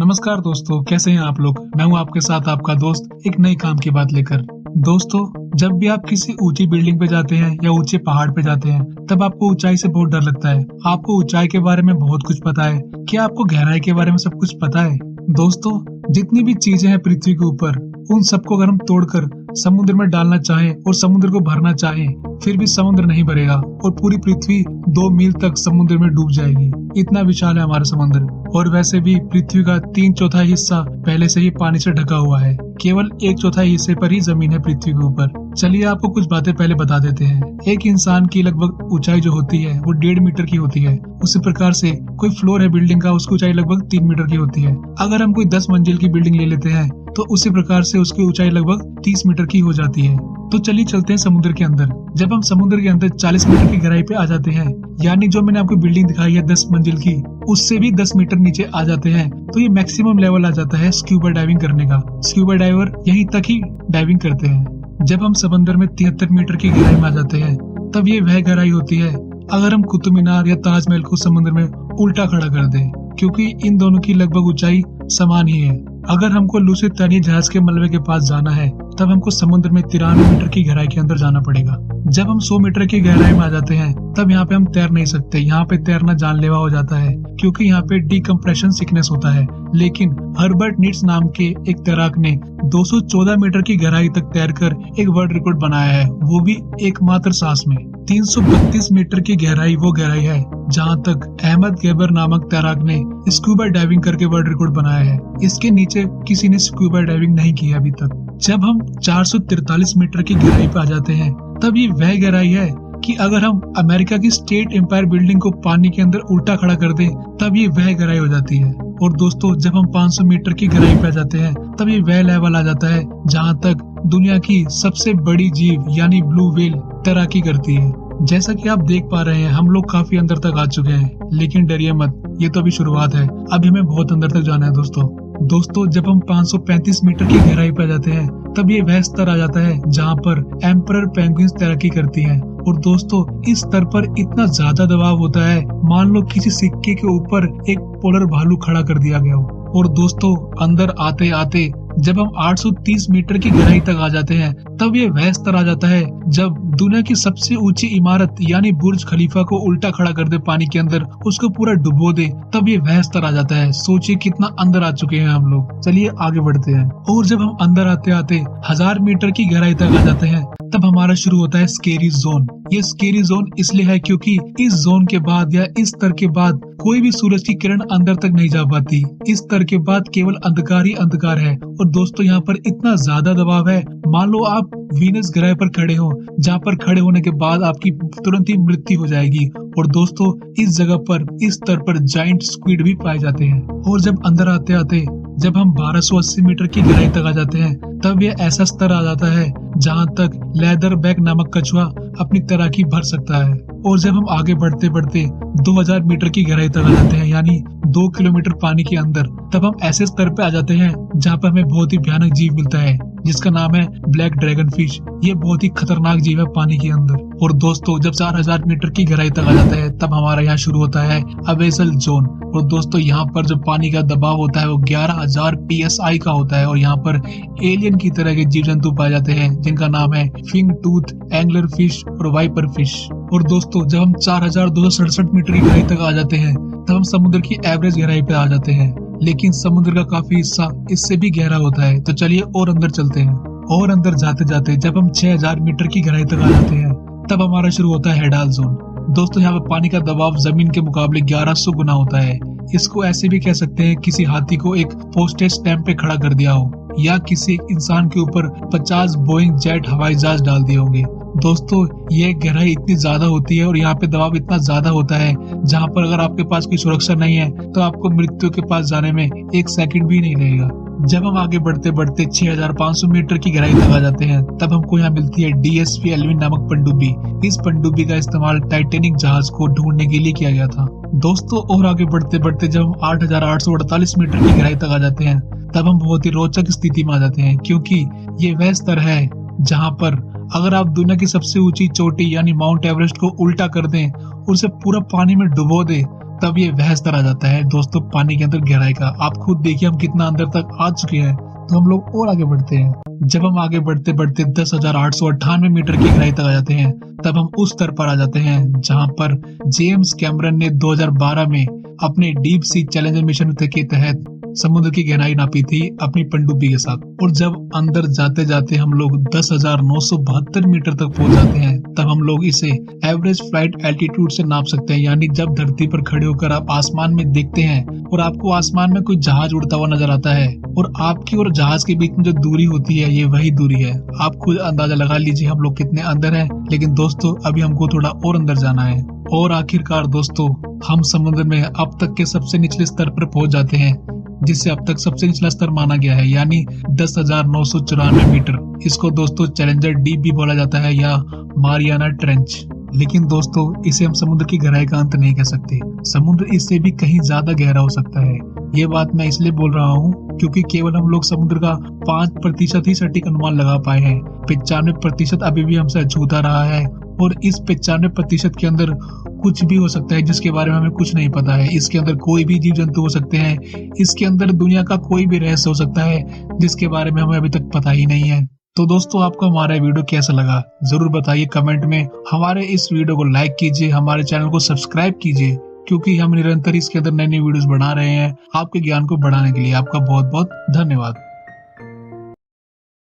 नमस्कार दोस्तों, कैसे हैं आप लोग। मैं हूं आपके साथ आपका दोस्त एक नए काम की बात लेकर। दोस्तों, जब भी आप किसी ऊंची बिल्डिंग पे जाते हैं या ऊंचे पहाड़ पे जाते हैं, तब आपको ऊंचाई से बहुत डर लगता है। आपको ऊंचाई के बारे में बहुत कुछ पता है। क्या आपको गहराई के बारे में सब कुछ पता है? दोस्तों, जितनी भी चीजें हैं पृथ्वी के ऊपर, उन सबको अगर हम तोड़कर समुद्र में डालना चाहें और समुद्र को भरना चाहें, फिर भी समुद्र नहीं भरेगा और पूरी पृथ्वी 2 मील तक समुद्र में डूब जाएगी। इतना विशाल है हमारा समुद्र। और वैसे भी पृथ्वी का 3/4 हिस्सा पहले से ही पानी से ढका हुआ है। केवल 1/4 हिस्से पर ही जमीन है पृथ्वी के ऊपर। चलिए आपको कुछ बातें पहले बता देते हैं। एक इंसान की लगभग ऊंचाई जो होती है वो 1.5 मीटर की होती है। उसी प्रकार से कोई फ्लोर है बिल्डिंग का, उसकी ऊंचाई लगभग 3 मीटर की होती है। अगर हम कोई 10 मंजिल की बिल्डिंग ले लेते हैं तो उसी प्रकार से उसकी ऊंचाई लगभग 30 मीटर की हो जाती है। तो चलिए चलते हैं समुद्र के अंदर। जब हम समुद्र के अंदर 40 मीटर की गहराई पे आ जाते हैं, यानी जो मैंने आपको बिल्डिंग दिखाई है 10 मंजिल की, उससे भी 10 मीटर नीचे आ जाते हैं, तो ये मैक्सिमम लेवल आ जाता है स्क्यूबा डाइविंग करने का। स्क्यूबा डाइवर यहीं तक ही डाइविंग करते हैं। जब हम समंदर में 73 मीटर की गहराई में आ जाते हैं, तब ये वह गहराई होती है अगर हम कुतुब मीनार या ताजमहल को समुद्र में उल्टा खड़ा कर दें, क्योंकि इन दोनों की लगभग ऊंचाई समान ही है। अगर हमको लुसितानिया जहाज के मलबे के पास जाना है, तब हमको समुद्र में 93 मीटर की गहराई के अंदर जाना पड़ेगा। जब हम 100 मीटर की गहराई में आ जाते हैं, तब यहाँ पे हम तैर नहीं सकते। यहाँ पे तैरना जानलेवा हो जाता है, क्योंकि यहाँ पे डिकम्प्रेशन सिकनेस होता है। लेकिन हर्बर्ट नीट्स नाम के एक तैराक ने 214 मीटर की गहराई तक तैरकर एक वर्ल्ड रिकॉर्ड बनाया है, वो भी एकमात्र सांस में। 332 मीटर की गहराई वो गहराई है जहाँ तक अहमद गेबर नामक तैराक ने स्कूबा डाइविंग करके वर्ल्ड रिकॉर्ड बनाया है। इसके नीचे किसी ने स्कूबा डाइविंग नहीं किया अभी तक। जब हम 443 मीटर की गहराई पे आ जाते हैं, तब ये वह गहराई है कि अगर हम अमेरिका की स्टेट एम्पायर बिल्डिंग को पानी के अंदर उल्टा खड़ा कर दें, तब ये वह गहराई हो जाती है। और दोस्तों, जब हम 500 मीटर की गहराई पे आ जाते हैं, तब ये वह लेवल आ जाता है जहाँ तक दुनिया की सबसे बड़ी जीव यानी ब्लू व्हेल तैराकी करती है। जैसा कि आप देख पा रहे हैं, हम लोग काफी अंदर तक आ चुके हैं, लेकिन डरिए मत, ये तो अभी शुरुआत है। अभी हमें बहुत अंदर तक जाना है दोस्तों, जब हम 535 मीटर की गहराई पर जाते हैं, तब ये वह स्तर आ जाता है जहाँ पर एम्परर पेंगुइन्स तैराकी करती हैं। और दोस्तों, इस स्तर पर इतना ज्यादा दबाव होता है, मान लो किसी सिक्के के ऊपर एक पोलर भालू खड़ा कर दिया गया हो। और दोस्तों, अंदर आते आते जब हम 830 मीटर की गहराई तक आ जाते हैं, तब ये वह स्तर आ जाता है जब दुनिया की सबसे ऊंची इमारत यानी बुर्ज खलीफा को उल्टा खड़ा कर दे पानी के अंदर, उसको पूरा डुबो दे, तब ये वह स्तर आ जाता है। सोचिए कितना अंदर आ चुके हैं हम लोग। चलिए आगे बढ़ते हैं। और जब हम अंदर आते आते 1000 मीटर की गहराई तक आ जाते हैं, तब हमारा शुरू होता है स्केरी जोन। ये स्केरी जोन इसलिए है क्योंकि इस जोन के बाद या इस स्तर के बाद कोई भी सूरज की किरण अंदर तक नहीं जा पाती। इस स्तर के बाद केवल अंधकार ही अंधकार है। और दोस्तों, यहाँ पर इतना ज्यादा दबाव है, मान लो आप वीनस ग्रह पर खड़े हो, जहाँ पर खड़े होने के बाद आपकी तुरंत ही मृत्यु हो जाएगी। और दोस्तों, इस जगह पर, इस स्तर पर जाइंट स्क्विड भी पाए जाते हैं। और जब अंदर आते आते जब हम 1280 मीटर की गहराई तक आ जाते हैं, तब ये ऐसा स्तर आ जाता है जहाँ तक लेदर बैक नामक कछुआ अपनी तैराकी भर सकता है। और जब हम आगे बढ़ते बढ़ते 2000 मीटर की गहराई तक आ जाते हैं, यानी 2 किलोमीटर पानी के अंदर, तब हम ऐसे स्तर पे आ जाते हैं जहाँ पर हमें बहुत ही भयानक जीव मिलता है, जिसका नाम है ब्लैक ड्रैगन फिश। ये बहुत ही खतरनाक जीव है पानी के अंदर। और दोस्तों, जब 4000 मीटर की गहराई तक आ जाता है, तब हमारा यहाँ शुरू होता है अबेसल जोन। और दोस्तों, यहाँ पर जो पानी का दबाव होता है वो 11000 PSI का होता है। और यहाँ पर एलियन की तरह के जीव जंतु पाए जाते हैं, जिनका नाम है फिंग टूथ, एंगलर फिश और वाइपर फिश। और दोस्तों, जब हम 4267 मीटर की गहराई तक आ जाते हैं, तब हम समुद्र की एवरेज गहराई पे आ जाते हैं। लेकिन समुद्र का काफी हिस्सा इससे भी गहरा होता है। तो चलिए और अंदर चलते हैं। और अंदर जाते जाते जब हम 6000 मीटर की गहराई तक आ जाते हैं, तब हमारा शुरू होता है हेडाल जोन। दोस्तों, यहाँ पर पानी का दबाव जमीन के मुकाबले 1100 गुना होता है। इसको ऐसे भी कह सकते हैं किसी हाथी को एक पोस्टेज स्टैंप पे खड़ा कर दिया हो, या किसी इंसान के ऊपर 50 बोइंग जेट हवाई जहाज डाल दिए होंगे। दोस्तों, ये गहराई इतनी ज्यादा होती है और यहाँ पे दबाव इतना ज्यादा होता है, जहाँ पर अगर आपके पास कोई सुरक्षा नहीं है, तो आपको मृत्यु के पास जाने में 1 सेकंड भी नहीं लगेगा। जब हम आगे बढ़ते बढ़ते 6500 मीटर की गहराई तक आ जाते हैं, तब हमको यहाँ मिलती है DSV एल्विन नामक पनडुब्बी। इस पनडुब्बी का इस्तेमाल टाइटैनिक जहाज को ढूंढने के लिए किया गया था। दोस्तों, और आगे बढ़ते बढ़ते जब हम 8848 मीटर की गहराई तक आ जाते हैं, तब हम बहुत ही रोचक स्थिति में आ जाते हैं, क्योंकि ये वह स्तर है जहाँ पर अगर आप दुनिया की सबसे ऊंची चोटी यानी माउंट एवरेस्ट को उल्टा कर दें और उसे पूरा पानी में डुबो दें, तब ये वह स्तर आ जाता है दोस्तों पानी के अंदर गहराई का। आप खुद देखिए हम कितना अंदर तक आ चुके हैं। तो हम लोग और आगे बढ़ते हैं। जब हम आगे बढ़ते बढ़ते 10,898 मीटर की गहराई तक आ जाते हैं, तब हम उस स्तर पर आ जाते हैं जहां पर जेम्स कैमरन ने 2012 में अपने डीप सी चैलेंजर मिशन के तहत समुद्र की गहराई नापी थी अपनी पनडुब्बी के साथ। और जब अंदर जाते जाते हम लोग 10,972 मीटर तक पहुंच जाते हैं, तब हम लोग इसे एवरेज फ्लाइट एल्टीट्यूड से नाप सकते हैं। यानी जब धरती पर खड़े होकर आप आसमान में देखते हैं और आपको आसमान में कोई जहाज उड़ता हुआ नजर आता है और आपकी और जहाज के बीच में जो दूरी होती है ये वही दूरी है। आप खुद अंदाजा लगा लीजिए हम लोग कितने अंदर हैं। लेकिन दोस्तों अभी हमको थोड़ा और अंदर जाना है। और आखिरकार दोस्तों हम समुद्र में अब तक के सबसे निचले स्तर पर पहुंच जाते हैं, जिसे अब तक सबसे निचला स्तर माना गया है, यानी 10,994 मीटर। इसको दोस्तों चैलेंजर डीप भी बोला जाता है या मारियाना ट्रेंच। लेकिन दोस्तों इसे हम समुद्र की गहराई का अंत नहीं कह सकते। समुद्र इससे भी कहीं ज्यादा गहरा हो सकता है। ये बात मैं इसलिए बोल रहा हूँ क्योंकि केवल हम लोग समुद्र का 5% ही सटीक अनुमान लगा पाए हैं। 95% अभी भी हमसे अछूता रहा है और इस 95% के अंदर कुछ भी हो सकता है जिसके बारे में हमें कुछ नहीं पता है। इसके अंदर कोई भी जीव जंतु हो सकते हैं। इसके अंदर दुनिया का कोई भी रहस्य हो सकता है जिसके बारे में हमें अभी तक पता ही नहीं है। तो दोस्तों आपको हमारा वीडियो कैसा लगा जरूर बताइए कमेंट में। हमारे इस वीडियो को लाइक कीजिए, हमारे चैनल को सब्सक्राइब कीजिए क्योंकि हम निरंतर इसके अंदर नई नई वीडियोस बना रहे हैं आपके ज्ञान को बढ़ाने के लिए। आपका बहुत बहुत धन्यवाद।